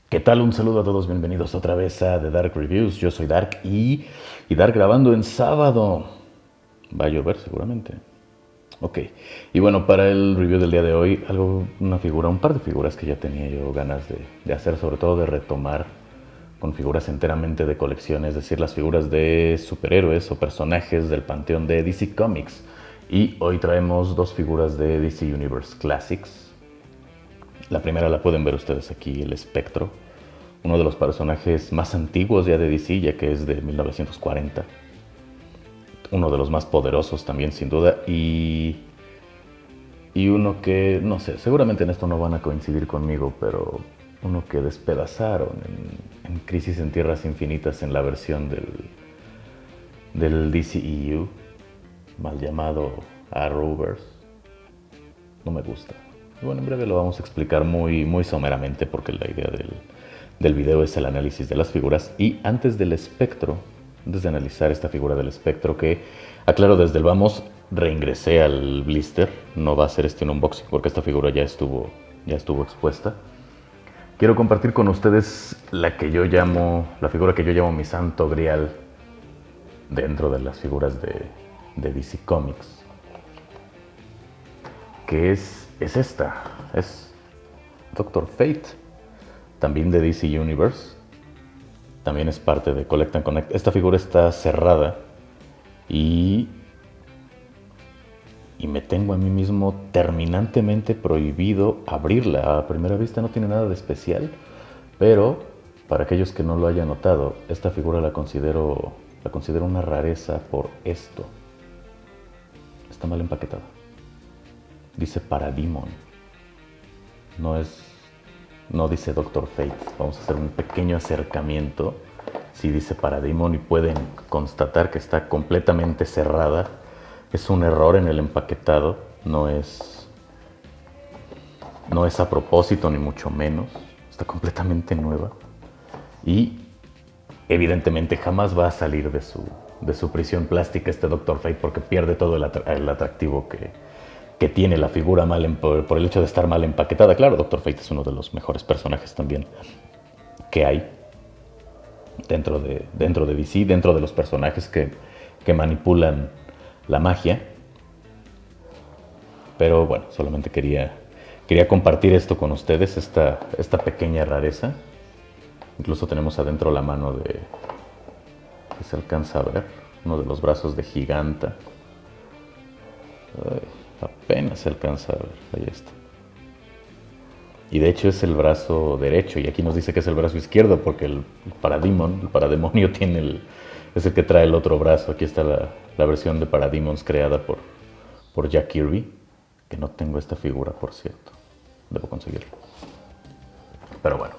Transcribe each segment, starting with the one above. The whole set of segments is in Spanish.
¿Qué tal? Un saludo a todos, bienvenidos otra vez a The Dark Reviews. Yo soy Dark y Dark grabando en sábado. Va a llover seguramente. Ok, y bueno, para el review del día de hoy, un par de figuras que ya tenía yo ganas de hacer, sobre todo de retomar con figuras enteramente de colección, es decir, las figuras de superhéroes o personajes del panteón de DC Comics. Y hoy traemos dos figuras de DC Universe Classics. La primera la pueden ver ustedes aquí, el Espectro, uno de los personajes más antiguos ya de DC, ya que es de 1940. Uno de los más poderosos también, sin duda, y uno que, no sé, seguramente en esto no van a coincidir conmigo, pero uno que despedazaron en Crisis en Tierras Infinitas en la versión del DCEU, mal llamado Arrowverse. No me gusta. Bueno, en breve lo vamos a explicar muy someramente porque la idea del video es el análisis de las figuras. Y antes del espectro, antes de analizar esta figura del espectro, que aclaro desde el vamos, reingresé al blister. No va a ser un unboxing porque esta figura ya estuvo expuesta. Quiero compartir con ustedes la figura que yo llamo mi santo grial dentro de las figuras de DC Comics, que es esta, es Doctor Fate, también de DC Universe, también es parte de Collect and Connect. Esta figura está cerrada y me tengo a mí mismo terminantemente prohibido abrirla. A primera vista no tiene nada de especial, pero para aquellos que no lo hayan notado, esta figura la considero una rareza por esto. Está mal empaquetada. Dice Parademon. No dice Doctor Fate. Vamos a hacer un pequeño acercamiento. Sí dice Parademon y pueden constatar que está completamente cerrada. Es un error en el empaquetado. No es a propósito ni mucho menos. Está completamente nueva. Y evidentemente jamás va a salir de su prisión plástica este Doctor Fate porque pierde todo el atractivo que tiene la figura por el hecho de estar mal empaquetada. Claro, Doctor Fate es uno de los mejores personajes también que hay dentro de DC, dentro de los personajes que manipulan la magia. Pero bueno, solamente quería compartir esto con ustedes, esta pequeña rareza. Incluso tenemos adentro la mano que se alcanza a ver, uno de los brazos de Giganta. Ay, apenas se alcanza a ver, ahí está. Y de hecho es el brazo derecho, y aquí nos dice que es el brazo izquierdo porque el Parademonio es el que trae el otro brazo. Aquí está la versión de Parademons creada por Jack Kirby, que no tengo esta figura, por cierto. Debo conseguirla. Pero bueno,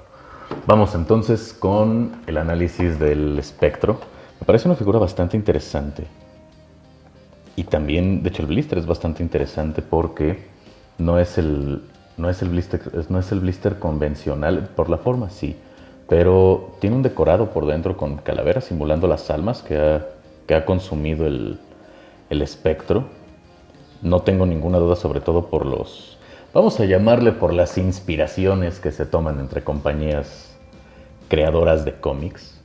vamos entonces con el análisis del espectro. Me parece una figura bastante interesante. Y también, de hecho, el blister es bastante interesante porque no es el blister convencional. Por la forma sí, pero tiene un decorado por dentro con calaveras simulando las almas que ha consumido el espectro. No tengo ninguna duda, sobre todo vamos a llamarle por las inspiraciones que se toman entre compañías creadoras de cómics,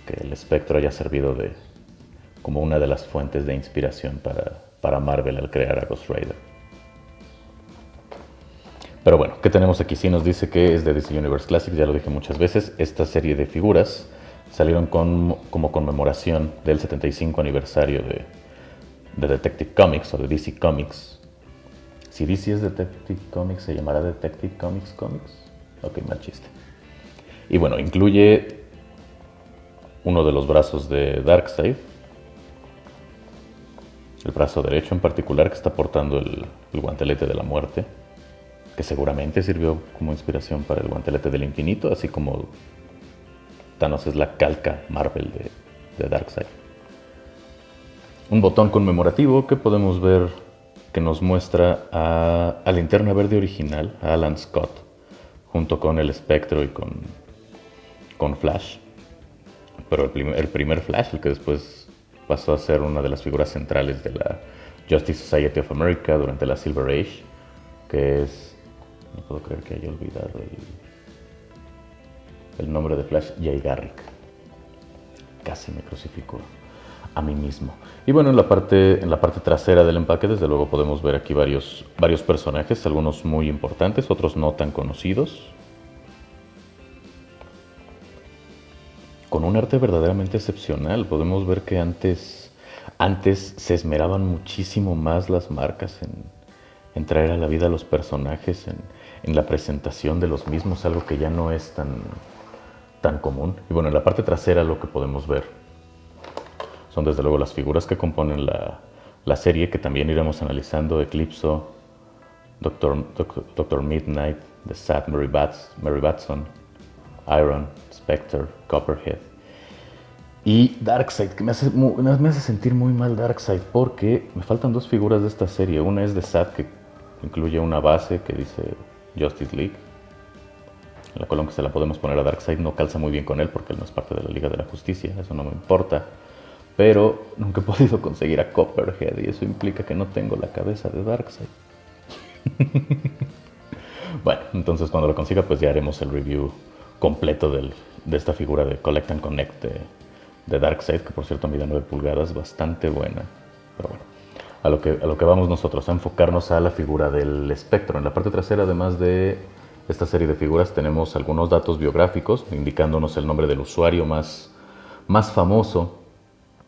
que el espectro haya servido como una de las fuentes de inspiración para Marvel al crear a Ghost Rider. Pero bueno, ¿qué tenemos aquí? Sí nos dice que es de DC Universe Classics, ya lo dije muchas veces. Esta serie de figuras salieron como conmemoración del 75 aniversario de Detective Comics o de DC Comics. Si DC es Detective Comics, ¿se llamará Detective Comics Comics? Ok, mal chiste. Y bueno, incluye uno de los brazos de Darkseid, el brazo derecho en particular, que está portando el guantelete de la muerte, que seguramente sirvió como inspiración para el guantelete del infinito, así como Thanos es la calca Marvel de Darkseid. Un botón conmemorativo que podemos ver que nos muestra a Linterna Verde original, a Alan Scott, junto con el Espectro y con Flash. Pero el primer Flash, el que después pasó a ser una de las figuras centrales de la Justice Society of America durante la Silver Age, que es... No puedo creer que haya olvidado el nombre de Flash, Jay Garrick. Casi me crucifico a mí mismo. Y bueno, en la parte trasera del empaque, desde luego podemos ver aquí varios personajes, algunos muy importantes, otros no tan conocidos, con un arte verdaderamente excepcional. Podemos ver que antes se esmeraban muchísimo más las marcas en traer a la vida a los personajes, en la presentación de los mismos, algo que ya no es tan común. Y bueno, en la parte trasera lo que podemos ver son desde luego las figuras que componen la serie, que también iremos analizando: Eclipso, Doctor Midnight, The Sad Mary Batson, Iron, Spectre, Copperhead y Darkseid, que me hace sentir muy mal Darkseid, porque me faltan dos figuras de esta serie. Una es The Sad, que incluye una base que dice Justice League, en la cual, aunque se la podemos poner a Darkseid, no calza muy bien con él porque él no es parte de la Liga de la Justicia, eso no me importa. Pero nunca he podido conseguir a Copperhead y eso implica que no tengo la cabeza de Darkseid. Bueno, entonces cuando lo consiga pues ya haremos el review completo de esta figura de Collect and Connect de Darkseid, que por cierto mide 9 pulgadas, bastante buena. Pero bueno, a lo que vamos nosotros, a enfocarnos a la figura del Espectro. En la parte trasera, además de esta serie de figuras, tenemos algunos datos biográficos indicándonos el nombre del usuario más famoso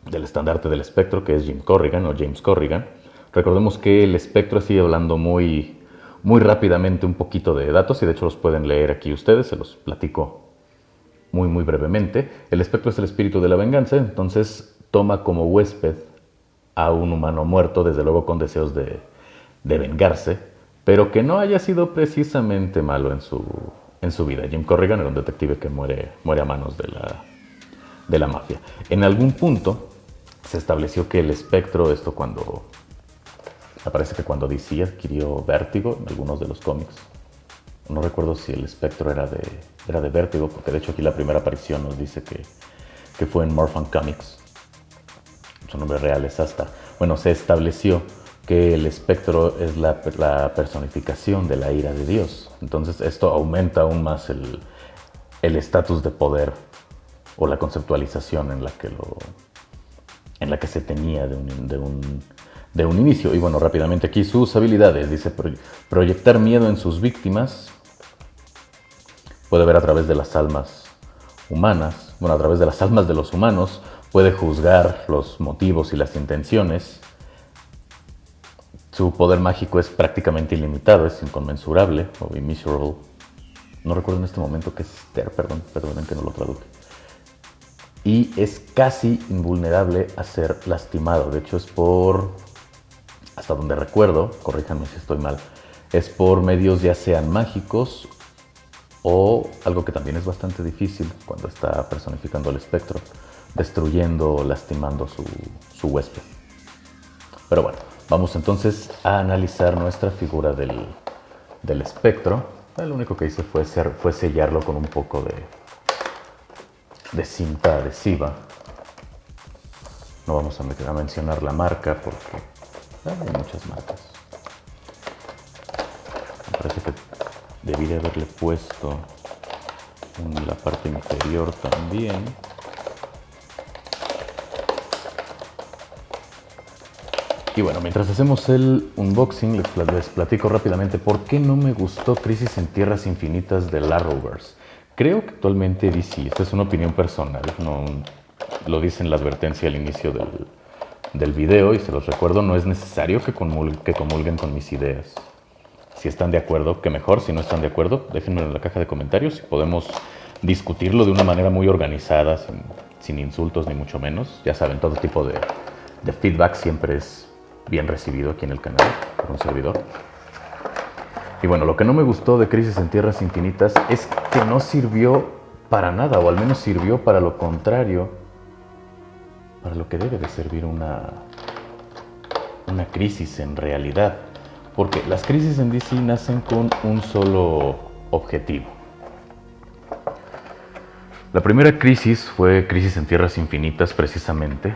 del estandarte del Espectro, que es Jim Corrigan o James Corrigan. Recordemos que el Espectro, sigue hablando muy rápidamente un poquito de datos, y de hecho los pueden leer aquí ustedes, se los platico muy brevemente. El Espectro es el espíritu de la venganza, entonces toma como huésped a un humano muerto, desde luego con deseos de vengarse, pero que no haya sido precisamente malo en su vida. Jim Corrigan era un detective que muere a manos de la mafia. En algún punto se estableció que el Espectro, esto cuando me parece que cuando DC adquirió Vértigo en algunos de los cómics, no recuerdo si el Espectro era de Vértigo, porque de hecho aquí la primera aparición nos dice que fue en Morphin Comics. Su nombre real es Asta. Bueno, se estableció que el Espectro es la personificación de la ira de Dios. Entonces esto aumenta aún más el estatus de poder o la conceptualización en la que se tenía de un inicio. Y bueno, rápidamente aquí sus habilidades. Dice proyectar miedo en sus víctimas. Puede ver a través de las almas humanas. Bueno, a través de las almas de los humanos. Puede juzgar los motivos y las intenciones. Su poder mágico es prácticamente ilimitado, es inconmensurable o immeasurable. No recuerdo en este momento qué es perdonen que no lo traduje. Y es casi invulnerable a ser lastimado. De hecho, hasta donde recuerdo, corríjanme si estoy mal, es por medios ya sean mágicos o algo que también es bastante difícil cuando está personificando el Espectro, destruyendo o lastimando su huésped. Pero bueno, vamos entonces a analizar nuestra figura del Espectro. Lo único que hice fue sellarlo con un poco de cinta adhesiva. No vamos a mencionar la marca porque hay muchas marcas. Me parece que debí de haberle puesto en la parte inferior también. Y bueno, mientras hacemos el unboxing, les platico rápidamente por qué no me gustó Crisis en Tierras Infinitas del Arrowverse. Creo que actualmente DC, esta es una opinión personal, no lo dice en la advertencia al inicio del video y se los recuerdo, no es necesario que comulguen con mis ideas. Si están de acuerdo, que mejor; si no están de acuerdo, déjenmelo en la caja de comentarios y podemos discutirlo de una manera muy organizada, sin insultos ni mucho menos. Ya saben, todo tipo de feedback siempre es bien recibido aquí en el canal por un servidor. Y bueno, lo que no me gustó de Crisis en Tierras Infinitas es que no sirvió para nada, o al menos sirvió para lo contrario, para lo que debe de servir una crisis en realidad. Porque las crisis en DC nacen con un solo objetivo. La primera crisis fue Crisis en Tierras Infinitas, precisamente.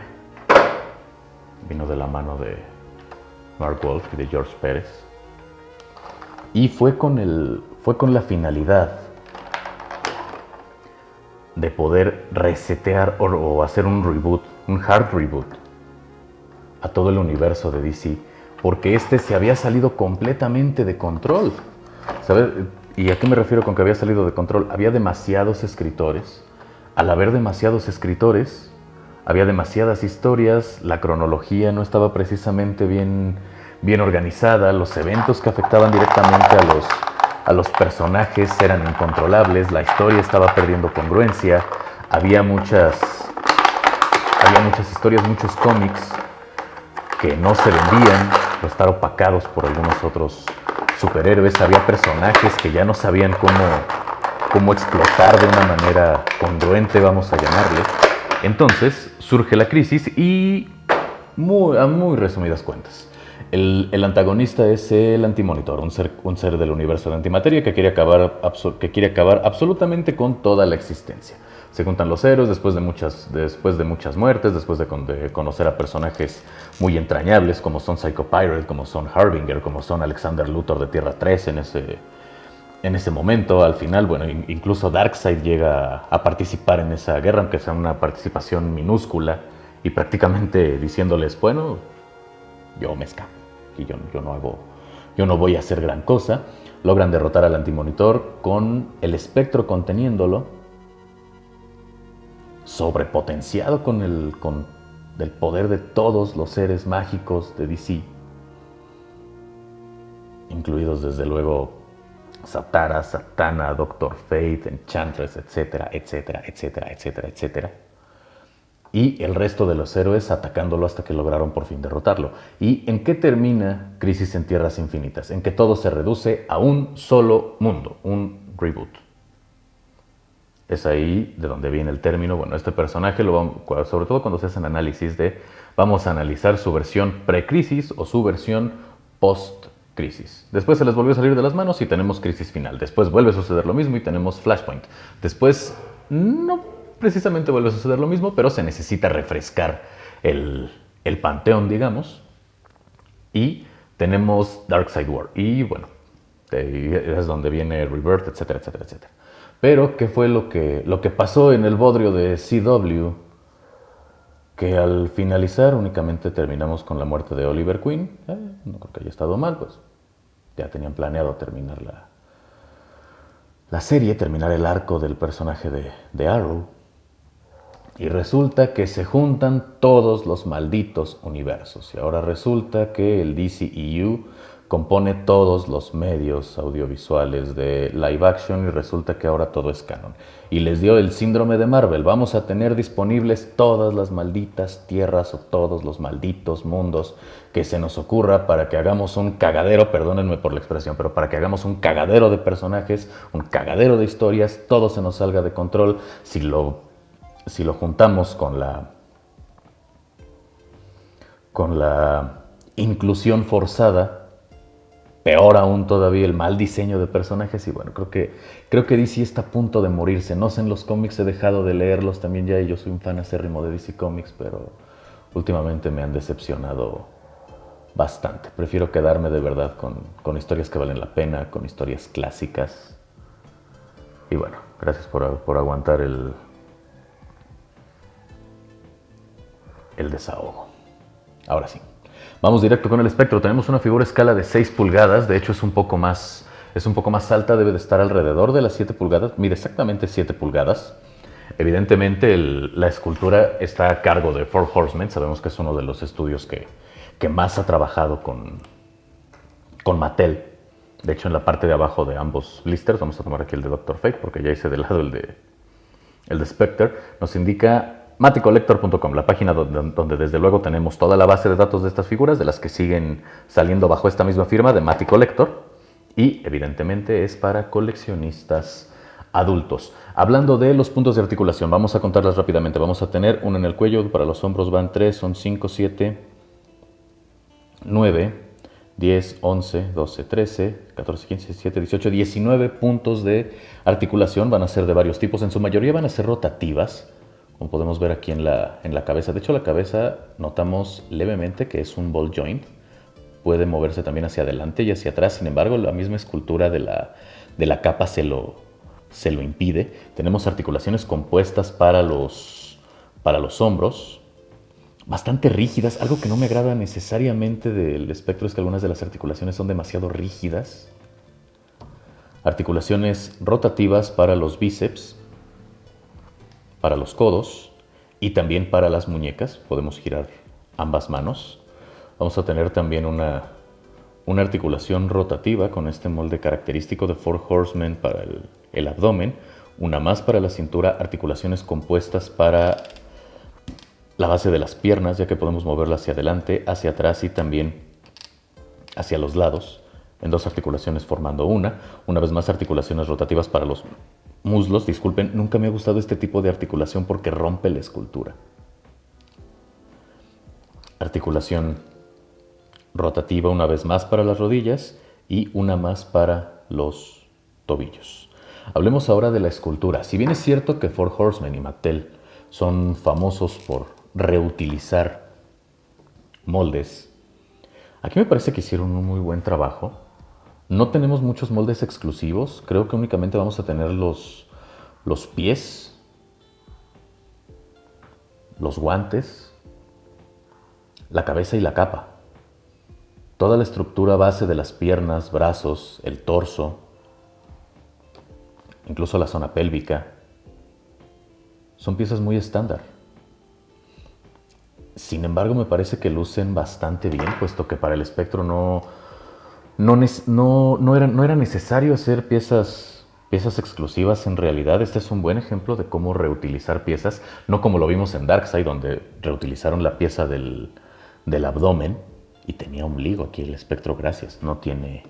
Vino de la mano de Mark Wolf y de George Pérez. Y fue con la finalidad de poder resetear o hacer un reboot, un hard reboot a todo el universo de DC, porque este se había salido completamente de control. ¿Sabes? ¿Y a qué me refiero con que había salido de control? Había demasiados escritores. Al haber demasiados escritores, había demasiadas historias, la cronología no estaba precisamente bien organizada, los eventos que afectaban directamente a los personajes eran incontrolables, la historia estaba perdiendo congruencia, había muchas historias, muchos cómics que no se vendían por estar opacados por algunos otros superhéroes, había personajes que ya no sabían cómo explotar de una manera congruente, vamos a llamarle. Entonces surge la crisis y a muy resumidas cuentas. El antagonista es el Antimonitor, un ser del universo de antimateria que quiere acabar absolutamente con toda la existencia. Se juntan los héroes después de muchas muertes, después de conocer a personajes muy entrañables como son Psycho Pirate, como son Harbinger, como son Alexander Luthor de Tierra 3 en ese momento. Al final, bueno, incluso Darkseid llega a participar en esa guerra, aunque sea una participación minúscula, y prácticamente diciéndoles, bueno, yo me escapo, y yo no voy a hacer gran cosa. Logran derrotar al Antimonitor con el espectro conteniéndolo, sobrepotenciado con el poder de todos los seres mágicos de DC, incluidos desde luego Zatara, Zatanna, Doctor Fate, Enchantress, etcétera, etcétera, etcétera, etcétera, etcétera. Y el resto de los héroes atacándolo hasta que lograron por fin derrotarlo. ¿Y en qué termina Crisis en Tierras Infinitas? En que todo se reduce a un solo mundo, un reboot. Es ahí de donde viene el término. Bueno, este personaje, sobre todo cuando se hacen análisis vamos a analizar su versión pre-crisis o su versión post-crisis. Después se les volvió a salir de las manos y tenemos crisis final. Después vuelve a suceder lo mismo y tenemos Flashpoint. Después no precisamente vuelve a suceder lo mismo, pero se necesita refrescar el panteón, digamos. Y tenemos Darkseid War. Y bueno, es donde viene Rebirth, etcétera, etcétera, etcétera. Pero, ¿qué fue lo que pasó en el bodrio de CW? Que al finalizar únicamente terminamos con la muerte de Oliver Queen. No creo que haya estado mal, pues ya tenían planeado terminar la serie, terminar el arco del personaje de Arrow. Y resulta que se juntan todos los malditos universos. Y ahora resulta que el DCEU compone todos los medios audiovisuales de live action y resulta que ahora todo es canon. Y les dio el síndrome de Marvel. Vamos a tener disponibles todas las malditas tierras o todos los malditos mundos que se nos ocurra para que hagamos un cagadero, perdónenme por la expresión, pero para que hagamos un cagadero de personajes, un cagadero de historias, todo se nos salga de control. Si lo juntamos con la inclusión forzada, peor aún todavía el mal diseño de personajes. Y bueno, creo que DC está a punto de morirse. No sé, en los cómics he dejado de leerlos también ya, y yo soy un fan acérrimo de DC Comics, pero últimamente me han decepcionado bastante. Prefiero quedarme de verdad con historias que valen la pena, con historias clásicas. Y bueno, gracias por aguantar el desahogo. Ahora sí. Vamos directo con el espectro. Tenemos una figura a escala de 6 pulgadas. De hecho, es un poco más alta. Debe de estar alrededor de las 7 pulgadas. Mide exactamente 7 pulgadas. Evidentemente, la escultura está a cargo de Four Horsemen. Sabemos que es uno de los estudios que más ha trabajado con Mattel. De hecho, en la parte de abajo de ambos blisters, vamos a tomar aquí el de Doctor Fate, porque ya hice de lado el de Spectre, nos indica maticollector.com, la página donde desde luego tenemos toda la base de datos de estas figuras, de las que siguen saliendo bajo esta misma firma de Maticollector, y evidentemente es para coleccionistas adultos. Hablando de los puntos de articulación, vamos a contarlas rápidamente. Vamos a tener uno en el cuello, para los hombros van 3, son 5, 7, 9, 10, 11, 12, 13, 14, 15, 17, 18, 19 puntos de articulación. Van a ser de varios tipos, en su mayoría van a ser rotativas, como podemos ver aquí en la cabeza. De hecho, la cabeza notamos levemente que es un ball joint. Puede moverse también hacia adelante y hacia atrás. Sin embargo, la misma escultura de la capa se lo se lo impide. Tenemos articulaciones compuestas para los hombros, bastante rígidas. Algo que no me agrada necesariamente del espectro es que algunas de las articulaciones son demasiado rígidas. Articulaciones rotativas para los bíceps, para los codos y también para las muñecas. Podemos girar ambas manos. Vamos a tener también una articulación rotativa con este molde característico de Four Horsemen para el abdomen. Una más para la cintura, articulaciones compuestas para la base de las piernas, ya que podemos moverla hacia adelante, hacia atrás y también hacia los lados, en dos articulaciones formando una vez más articulaciones rotativas para los muslos. Disculpen, nunca me ha gustado este tipo de articulación porque rompe la escultura. Articulación rotativa una vez más para las rodillas y una más para los tobillos. Hablemos ahora de la escultura. Si bien es cierto que Four Horsemen y Mattel son famosos por reutilizar moldes, aquí me parece que hicieron un muy buen trabajo. No tenemos muchos moldes exclusivos. Creo que únicamente vamos a tener los pies, los guantes, la cabeza y la capa. Toda la estructura base de las piernas, brazos, el torso, incluso la zona pélvica, son piezas muy estándar. Sin embargo, me parece que lucen bastante bien, puesto que para el espectro no era necesario hacer piezas exclusivas en realidad. Este es un buen ejemplo de cómo reutilizar piezas, no como lo vimos en Darkseid, donde reutilizaron la pieza del abdomen y tenía ombligo. Aquí el espectro, gracias, no tiene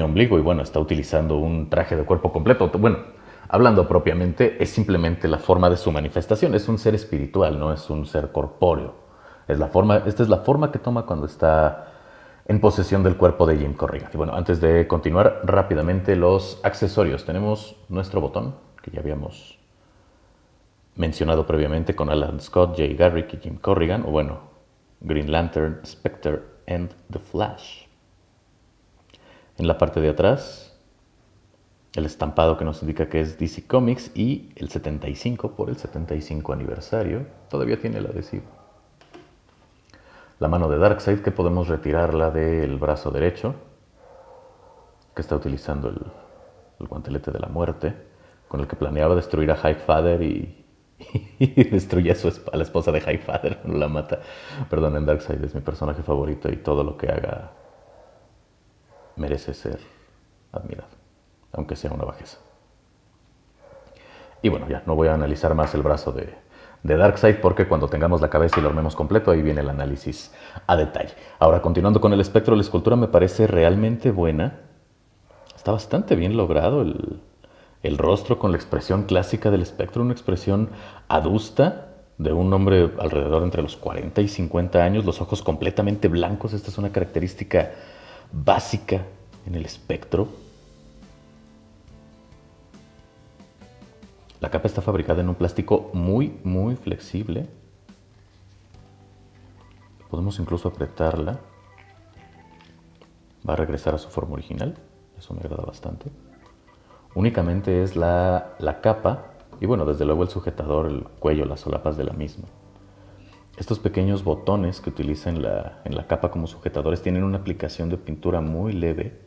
ombligo y bueno, está utilizando un traje de cuerpo completo. Bueno, hablando propiamente, es simplemente la forma de su manifestación. Es un ser espiritual, no es un ser corpóreo. Esta es la forma que toma cuando está en posesión del cuerpo de Jim Corrigan. Y bueno, antes de continuar rápidamente, los accesorios. Tenemos nuestro botón, que ya habíamos mencionado previamente con Alan Scott, Jay Garrick y Jim Corrigan, o bueno, Green Lantern, Spectre and The Flash. En la parte de atrás, el estampado que nos indica que es DC Comics y el 75 por el 75 aniversario. Todavía tiene el adhesivo. La mano de Darkseid, que podemos retirarla del brazo derecho, que está utilizando el guantelete de la muerte, con el que planeaba destruir a Highfather y destruye a la esposa de Highfather, no la mata. Perdonen, Darkseid es mi personaje favorito y todo lo que haga merece ser admirado, aunque sea una bajeza. Y bueno, ya no voy a analizar más el brazo de Darkseid porque cuando tengamos la cabeza y lo armemos completo, ahí viene el análisis a detalle. Ahora, continuando con el espectro, la escultura me parece realmente buena. Está bastante bien logrado el rostro con la expresión clásica del espectro, una expresión adusta de un hombre alrededor entre los 40 y 50 años, los ojos completamente blancos. Esta es una característica básica en el espectro. La capa está fabricada en un plástico muy, muy flexible. Podemos incluso apretarla. Va a regresar a su forma original. Eso me agrada bastante. Únicamente es la capa y bueno, desde luego el sujetador, el cuello, las solapas de la misma. Estos pequeños botones que utiliza en la capa como sujetadores tienen una aplicación de pintura muy leve.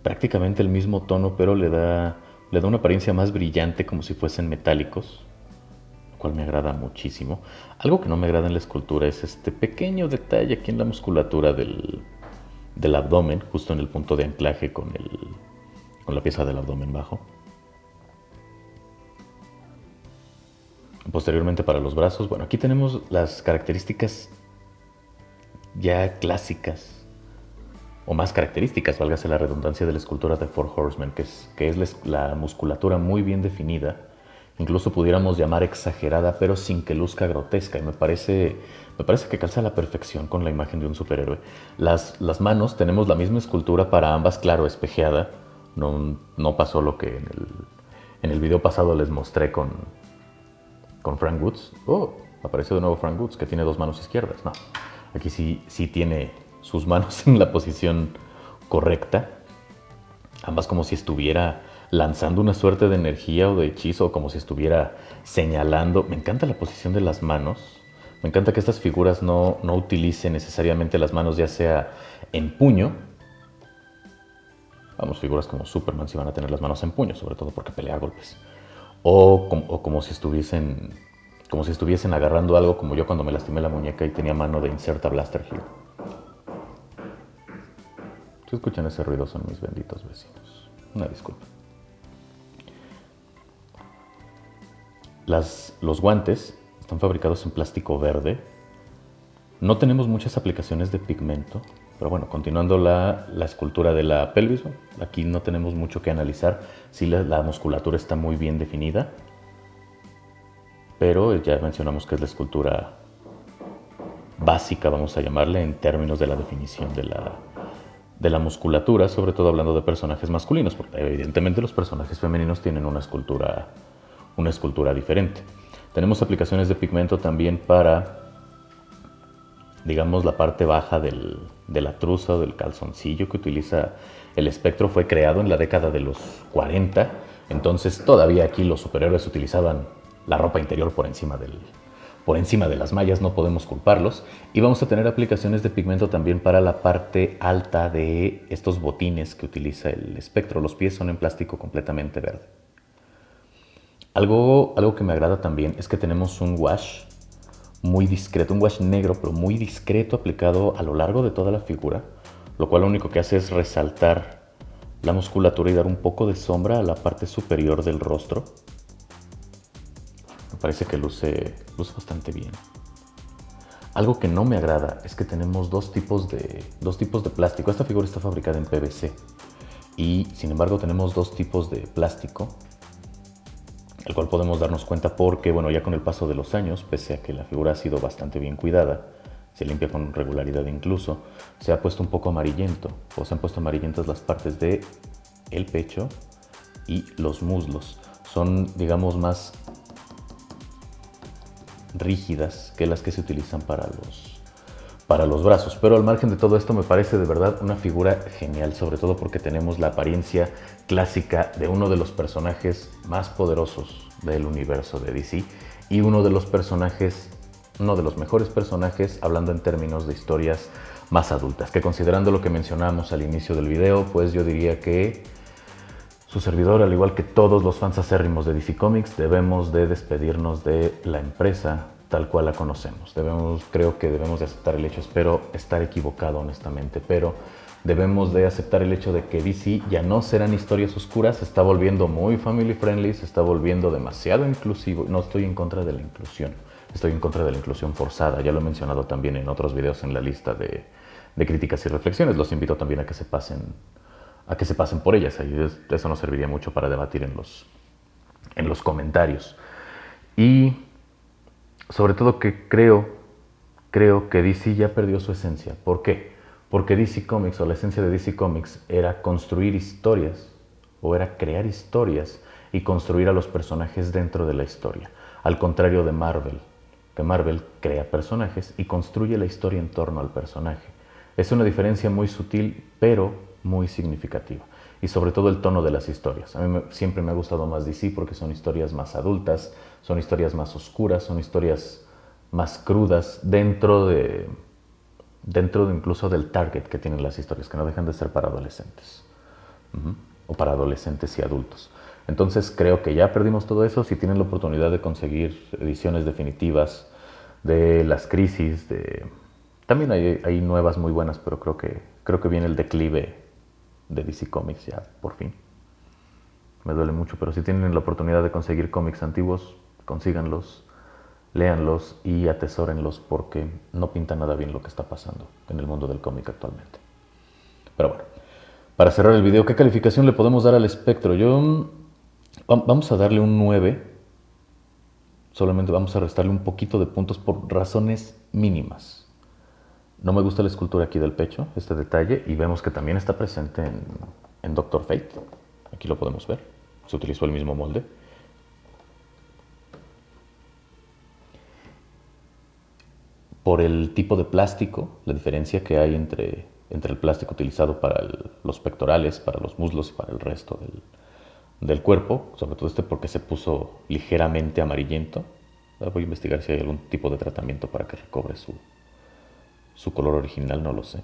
Prácticamente el mismo tono, pero le da una apariencia más brillante, como si fuesen metálicos, lo cual me agrada muchísimo. Algo que no me agrada en la escultura es este pequeño detalle aquí en la musculatura del abdomen, justo en el punto de anclaje con la pieza del abdomen bajo. Posteriormente para los brazos, bueno, aquí tenemos las características ya clásicas, o más características, válgase la redundancia, de la escultura de Four Horsemen, que es la musculatura muy bien definida, incluso pudiéramos llamar exagerada, pero sin que luzca grotesca, y me parece que calza a la perfección con la imagen de un superhéroe. Las manos, tenemos la misma escultura para ambas, claro, espejeada, no pasó lo que en el video pasado les mostré con Frank Woods. Oh, apareció de nuevo Frank Woods, que tiene dos manos izquierdas. No, aquí sí tiene sus manos en la posición correcta, ambas como si estuviera lanzando una suerte de energía o de hechizo, como si estuviera señalando. Me encanta la posición de las manos. Me encanta que estas figuras no utilicen necesariamente las manos, ya sea en puño. Vamos, figuras como Superman sí van a tener las manos en puño, sobre todo porque pelea a golpes. O como si estuviesen agarrando algo, como yo cuando me lastimé la muñeca y tenía mano de Insert a Blaster Here. Si escuchan ese ruido son mis benditos vecinos. Una disculpa. Los guantes están fabricados en plástico verde. No tenemos muchas aplicaciones de pigmento, pero bueno, continuando la escultura de la pelvis, aquí no tenemos mucho que analizar. Sí, la musculatura está muy bien definida, pero ya mencionamos que es la escultura básica, vamos a llamarle, en términos de la definición de la musculatura, sobre todo hablando de personajes masculinos, porque evidentemente los personajes femeninos tienen una escultura diferente. Tenemos aplicaciones de pigmento también para, digamos, la parte baja de la truza o del calzoncillo que utiliza el espectro. Fue creado en la década de los 40, entonces todavía aquí los superhéroes utilizaban la ropa interior por encima de las mallas, no podemos culparlos. Y vamos a tener aplicaciones de pigmento también para la parte alta de estos botines que utiliza el espectro. Los pies son en plástico completamente verde. Algo que me agrada también es que tenemos un wash muy discreto, un wash negro pero muy discreto aplicado a lo largo de toda la figura, lo cual lo único que hace es resaltar la musculatura y dar un poco de sombra a la parte superior del rostro. Me parece que luce bastante bien. Algo que no me agrada es que tenemos dos tipos de plástico. Esta figura está fabricada en PVC y sin embargo tenemos dos tipos de plástico, el cual podemos darnos cuenta porque, bueno, ya con el paso de los años, pese a que la figura ha sido bastante bien cuidada, se limpia con regularidad incluso, se ha puesto un poco amarillento, o se han puesto amarillentas las partes de el pecho y los muslos. Son, digamos, más rígidas que las que se utilizan para los brazos. Pero al margen de todo esto, me parece de verdad una figura genial, sobre todo porque tenemos la apariencia clásica de uno de los personajes más poderosos del universo de DC y uno de los mejores personajes, hablando en términos de historias más adultas, que considerando lo que mencionamos al inicio del video, pues yo diría que su servidor, al igual que todos los fans acérrimos de DC Comics, debemos de despedirnos de la empresa tal cual la conocemos. Creo que debemos de aceptar el hecho, espero estar equivocado honestamente, pero debemos de aceptar el hecho de que DC ya no serán historias oscuras, se está volviendo muy family friendly, se está volviendo demasiado inclusivo. No estoy en contra de la inclusión, estoy en contra de la inclusión forzada. Ya lo he mencionado también en otros videos en la lista de críticas y reflexiones. Los invito también a que se pasen por ellas. Eso nos serviría mucho para debatir en los comentarios. Y sobre todo que creo que DC ya perdió su esencia. ¿Por qué? Porque DC Comics, o la esencia de DC Comics, era construir historias, o era crear historias y construir a los personajes dentro de la historia. Al contrario de Marvel, que Marvel crea personajes y construye la historia en torno al personaje. Es una diferencia muy sutil, pero muy significativa. Y sobre todo el tono de las historias. A mí siempre me ha gustado más DC porque son historias más adultas, son historias más oscuras, son historias más crudas dentro de incluso del target que tienen las historias, que no dejan de ser para adolescentes. O para adolescentes y adultos. Entonces creo que ya perdimos todo eso. Si tienen la oportunidad de conseguir ediciones definitivas de las crisis, también hay nuevas muy buenas, pero creo que viene el declive de DC Comics ya, por fin. Me duele mucho, pero si tienen la oportunidad de conseguir cómics antiguos, consíganlos, léanlos y atesórenlos porque no pinta nada bien lo que está pasando en el mundo del cómic actualmente. Pero bueno, para cerrar el video, ¿qué calificación le podemos dar al espectro? Vamos a darle un 9. Solamente vamos a restarle un poquito de puntos por razones mínimas. No me gusta la escultura aquí del pecho, este detalle, y vemos que también está presente en Doctor Fate. Aquí lo podemos ver, se utilizó el mismo molde. Por el tipo de plástico, la diferencia que hay entre el plástico utilizado para los pectorales, para los muslos y para el resto del cuerpo, sobre todo este porque se puso ligeramente amarillento. Voy a investigar si hay algún tipo de tratamiento para que recobre su color original, no lo sé.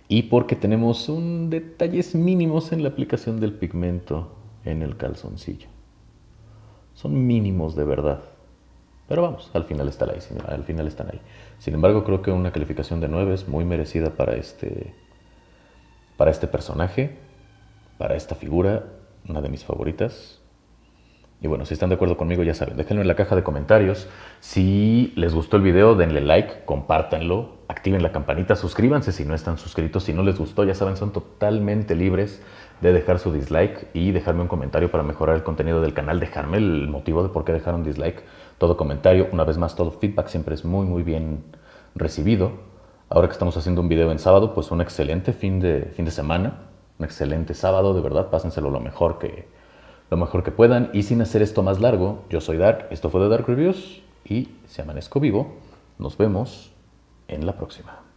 Y porque tenemos detalles mínimos en la aplicación del pigmento en el calzoncillo. Son mínimos de verdad. Pero vamos, al final están ahí. Al final están ahí. Sin embargo, creo que una calificación de 9 es muy merecida para este personaje, para esta figura, una de mis favoritas. Y bueno, si están de acuerdo conmigo, ya saben, déjenlo en la caja de comentarios. Si les gustó el video, denle like, compártanlo, activen la campanita, suscríbanse si no están suscritos. Si no les gustó, ya saben, son totalmente libres de dejar su dislike y dejarme un comentario para mejorar el contenido del canal, dejarme el motivo de por qué dejaron dislike. Todo comentario, una vez más, todo feedback siempre es muy, muy bien recibido. Ahora que estamos haciendo un video en sábado, pues un excelente fin de semana, un excelente sábado, de verdad, pásenselo lo mejor que puedan. Y sin hacer esto más largo, yo soy Dark, esto fue de Dark Reviews y si amanezco vivo, nos vemos en la próxima.